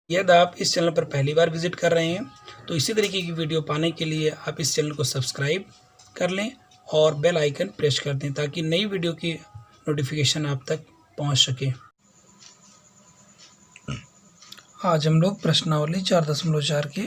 यदि आप इस चैनल पर पहली बार विजिट कर रहे हैं तो इसी तरीके की वीडियो पाने के लिए आप इस चैनल को सब्सक्राइब कर लें और बेल आइकन प्रेस कर दें ताकि नई वीडियो की नोटिफिकेशन आप तक पहुंच सके। आज हम लोग प्रश्नावली 4.4 के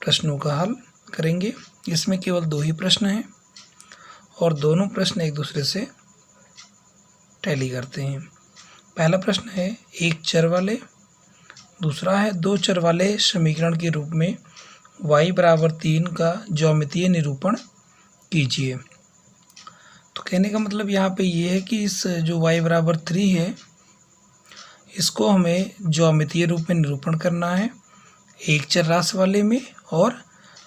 प्रश्नों का हल करेंगे। इसमें केवल 2 ही प्रश्न हैं और दोनों प्रश्न एक दूसरे से टैली करते हैं। पहला प्रश्न है एक चर वाले, दूसरा है 2 चर वाले समीकरण के रूप में y बराबर 3 का ज्यामितीय निरूपण कीजिए। तो कहने का मतलब यहाँ पे ये है कि इस जो y बराबर 3 है इसको हमें ज्यामितीय रूप में निरूपण करना है, एक चर राशि वाले में और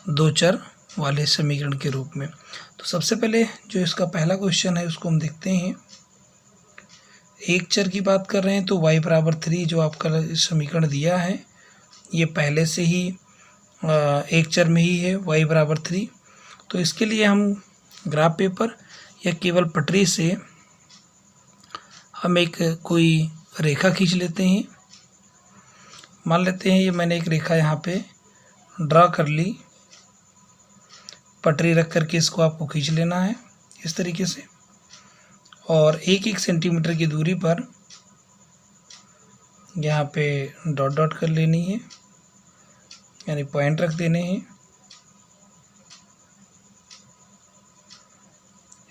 2 चर वाले समीकरण के रूप में। तो सबसे पहले जो इसका पहला क्वेश्चन है उसको हम देखते हैं। एक चर की बात कर रहे हैं तो y बराबर 3 जो आपका समीकरण दिया है ये पहले से ही एक चर में ही है y बराबर 3। तो इसके लिए हम ग्राफ पेपर या केवल पटरी से हम एक कोई रेखा खींच लेते हैं। मान लेते हैं ये मैंने एक रेखा यहाँ पे ड्रा कर ली, पटरी रख करके इसको आपको खींच लेना है इस तरीके से और 1-1 सेंटीमीटर की दूरी पर यहाँ पे डॉट डॉट कर लेनी है, यानी पॉइंट रख देने हैं।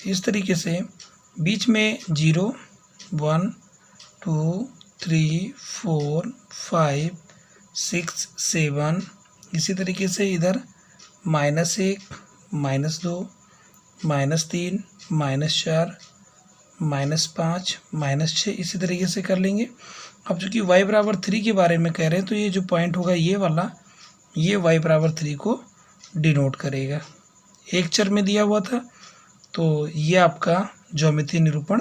इस तरीके से बीच में 0, 1, 2, 3, 4, 5, 6, 7, इसी तरीके से इधर -1, -2, -3, -4, -5, -6 इसी तरीके से कर लेंगे। अब चूँकि y बराबर 3 के बारे में कह रहे हैं तो ये जो पॉइंट होगा ये वाला, ये y बराबर 3 को डिनोट करेगा। एक चर में दिया हुआ था तो ये आपका ज्यामितीय निरूपण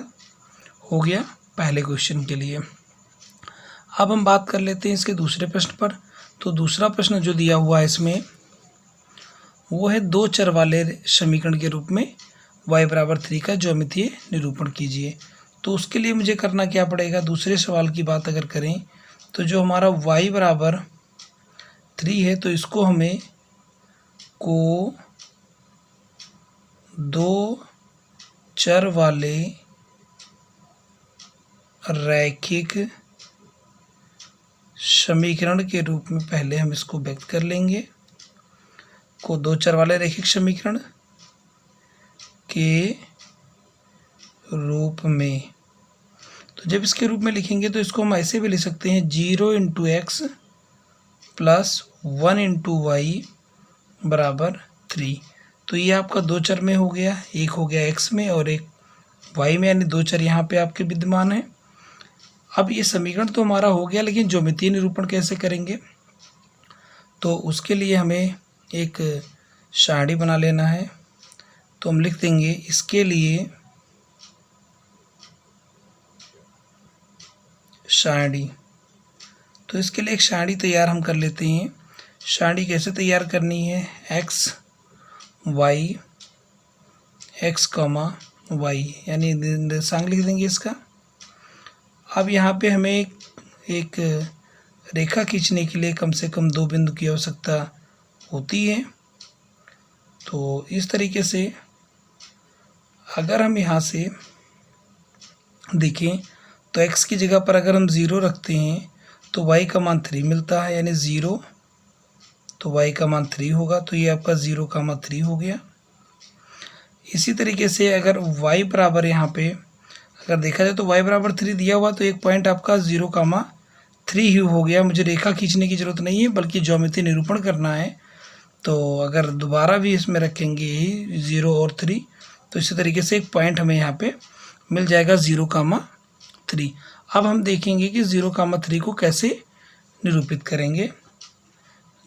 हो गया पहले क्वेश्चन के लिए। अब हम बात कर लेते हैं इसके दूसरे प्रश्न पर। तो दूसरा प्रश्न जो दिया हुआ है इसमें वो है 2 चर वाले समीकरण के रूप में y बराबर 3 का ज्यामितीय निरूपण कीजिए। तो उसके लिए मुझे करना क्या पड़ेगा, दूसरे सवाल की बात अगर करें तो जो हमारा y बराबर 3 है तो इसको हमें को 2 चर वाले रैखिक समीकरण के रूप में पहले हम इसको व्यक्त कर लेंगे, को 2 चर वाले रैखिक समीकरण के रूप में। तो जब इसके रूप में लिखेंगे तो इसको हम ऐसे भी लिख सकते हैं 0 × x प्लस 1 × y बराबर 3। तो ये आपका 2 चर में हो गया, एक हो गया x में और एक y में, यानी 2 चर यहाँ पे आपके विद्यमान हैं। अब ये समीकरण तो हमारा हो गया, लेकिन ज्यामितीय निरूपण कैसे करेंगे तो उसके लिए हमें एक सारणी बना लेना है। तो हम लिख देंगे इसके लिए सारणी। तो इसके लिए एक सारणी तैयार हम कर लेते हैं। सारणी कैसे तैयार करनी है, x, y, x, y, यानी निर्देशांक लिख देंगे इसका। अब यहाँ पे हमें एक रेखा खींचने के लिए कम से कम 2 बिंदु की आवश्यकता होती है। तो इस तरीके से अगर हम यहाँ से देखें तो x की जगह पर अगर हम 0 रखते हैं तो y का मान 3 मिलता है, यानी 0 तो y का मान 3 होगा। तो ये आपका 0, 3 हो गया। इसी तरीके से अगर y बराबर यहाँ पे अगर देखा जाए तो y बराबर 3 दिया हुआ तो एक पॉइंट आपका 0, 3 ही हो गया। मुझे रेखा खींचने की ज़रूरत नहीं है बल्कि ज्यामितीय निरूपण करना है। तो अगर दोबारा भी इसमें रखेंगे 0 और 3 तो इसी तरीके से एक पॉइंट हमें यहाँ पे मिल जाएगा 0, 3। अब हम देखेंगे कि 0, 3 को कैसे निरूपित करेंगे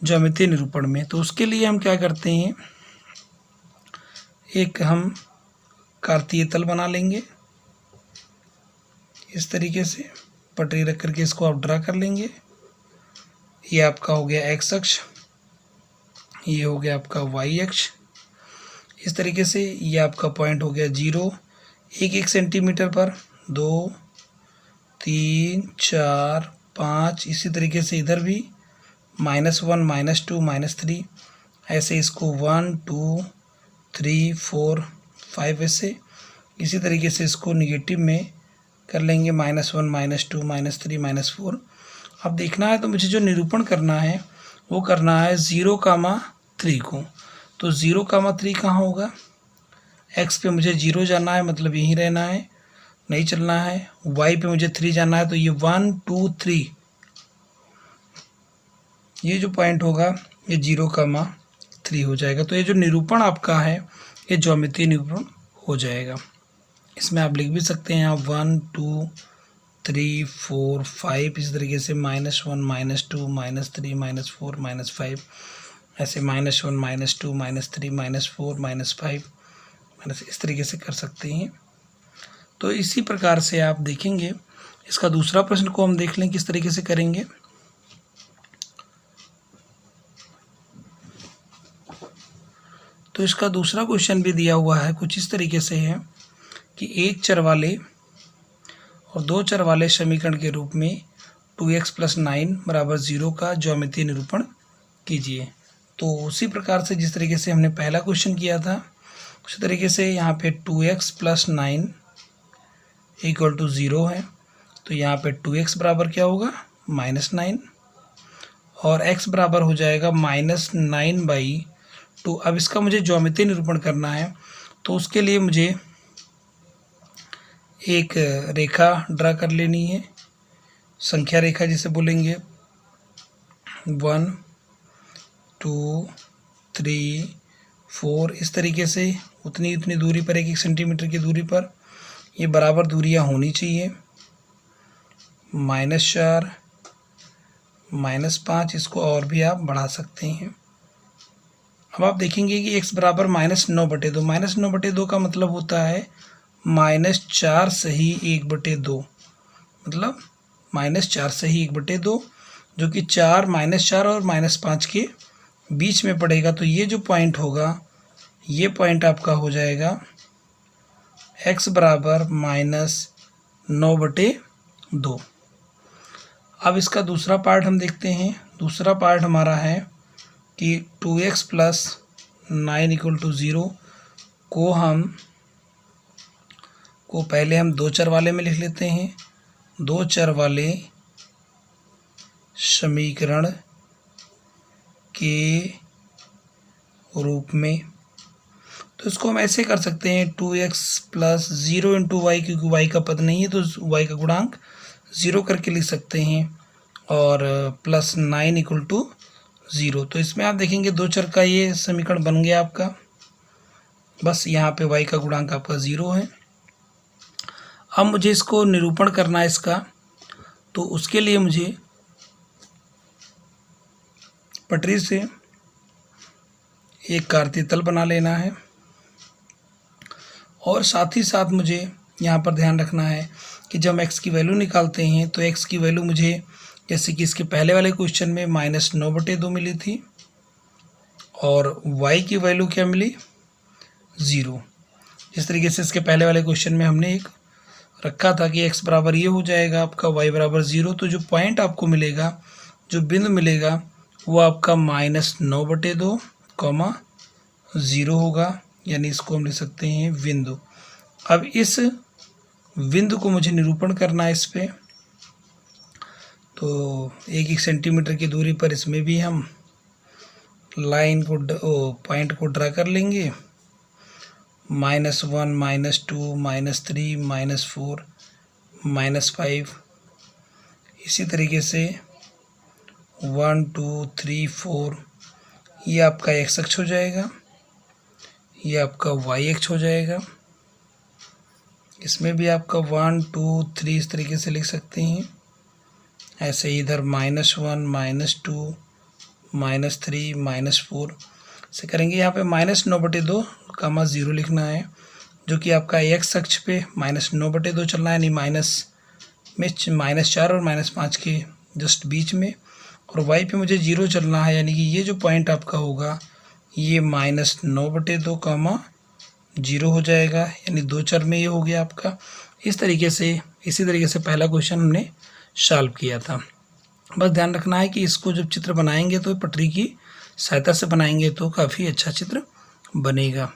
ज्यामितीय निरूपण में। तो उसके लिए हम क्या करते हैं, एक हम कार्तीय तल बना लेंगे इस तरीके से, पटरी रख करके इसको आप ड्रा कर लेंगे। ये आपका हो गया x अक्ष, ये हो गया आपका y अक्ष। इस तरीके से ये आपका पॉइंट हो गया 0, 1-1 सेंटीमीटर पर 2, 3, 4, 5, इसी तरीके से इधर भी -1 -2 -3, ऐसे इसको 1 2 3 4 5 ऐसे। इसी तरीके से इसको निगेटिव में कर लेंगे -1 -2 -3 -4। अब देखना है तो मुझे जो निरूपण करना है वो करना है 0,3 को। तो 0,3 कहाँ होगा? x पे मुझे 0 जाना है, मतलब यहीं रहना है, नहीं चलना है। y पे मुझे 3 जाना है, तो ये 1 2 3 ये जो पॉइंट होगा ये 0,3 हो जाएगा। तो ये जो निरूपण आपका है ये ज्यामितीय निरूपण हो जाएगा। इसमें आप लिख भी सकते हैं आप 1 2 3 4 5, इस तरीके से -1 -2 -3 -4 -5, ऐसे -1 -2 -3 -4 -5 इस तरीके से कर सकते हैं। तो इसी प्रकार से आप देखेंगे। इसका दूसरा प्रश्न को हम देख लें किस तरीके से करेंगे। तो इसका दूसरा क्वेश्चन भी दिया हुआ है, कुछ इस तरीके से है कि एक चर वाले और दो चर वाले समीकरण के रूप में 2x + 9 = 0 का ज्यामितीय निरूपण कीजिए। तो उसी प्रकार से जिस तरीके से हमने पहला क्वेश्चन किया था उसी तरीके से यहाँ पे 2x + 9 = 0 है। तो यहाँ पे 2x बराबर क्या होगा? -9, और x बराबर हो जाएगा -9/2। अब इसका मुझे ज्यामितीय निरूपण करना है, तो उसके लिए मुझे एक रेखा ड्रा कर लेनी है, संख्या रेखा जिसे बोलेंगे। 1 2 3 4 इस तरीके से उतनी दूरी पर, 1 सेंटीमीटर की दूरी पर ये बराबर दूरियां होनी चाहिए। -4 -5 इसको और भी आप बढ़ा सकते हैं। अब आप देखेंगे कि x बराबर -9/2। -9/2 का मतलब होता है -4 सही 1/2, मतलब -4 सही 1/2, जो कि 4 -4 और -5 के बीच में पड़ेगा। तो ये जो पॉइंट होगा ये पॉइंट आपका हो जाएगा x बराबर -9/2। अब इसका दूसरा पार्ट हम देखते हैं। दूसरा पार्ट हमारा है कि 2x + 9 = 0 को पहले हम दो चर वाले में लिख लेते हैं, दो चर वाले समीकरण के रूप में। तो इसको हम ऐसे कर सकते हैं 2x + 0 × y, क्योंकि y का पद नहीं है तो y का गुणांक 0 करके लिख सकते हैं, और +9 = 0। तो इसमें आप देखेंगे दो चर का ये समीकरण बन गया आपका। बस यहाँ पे y का गुणांक आपका 0 है। अब मुझे इसको निरूपण करना है इसका, तो उसके लिए मुझे पटरी से एक कार्तीय तल बना लेना है, और साथ ही साथ मुझे यहाँ पर ध्यान रखना है कि जब x की वैल्यू निकालते हैं तो x की वैल्यू मुझे, जैसे कि इसके पहले वाले क्वेश्चन में -9/2 मिली थी, और y की वैल्यू क्या मिली? 0। इस तरीके से इसके पहले वाले क्वेश्चन में हमने एक रखा था कि x बराबर ये हो जाएगा आपका, y बराबर 0। तो जो पॉइंट आपको मिलेगा, जो बिंदु मिलेगा, वो आपका -9/2, 0 होगा, यानी इसको हम लिख सकते हैं बिंदु। अब इस बिंदु को मुझे निरूपण करना है इस पे। तो 1 सेंटीमीटर की दूरी पर इसमें भी हम लाइन को पॉइंट को ड्रा कर लेंगे। -1 -2 -3 -4 -5, इसी तरीके से 1 2 3 4 ये आपका x अक्ष हो जाएगा, ये आपका y अक्ष हो जाएगा। इसमें भी आपका 1 2 3 इस तरीके से लिख सकते हैं। ऐसे इधर -1 -2 -3 -4 से करेंगे। यहाँ पे -9/2, 0 लिखना है, जो कि आपका x अक्ष पे -9/2 चलना है, यानी -4 और -5 के जस्ट बीच में, और y पे मुझे 0 चलना है, यानी कि ये जो पॉइंट आपका होगा ये -9/2, 0 हो जाएगा, यानी दो चर में ये हो गया आपका। इसी तरीके से पहला क्वेश्चन हमने सॉल्व किया था। बस ध्यान रखना है कि इसको जब चित्र बनाएंगे तो पटरी की सहायता से बनाएंगे तो काफ़ी अच्छा चित्र बनेगा।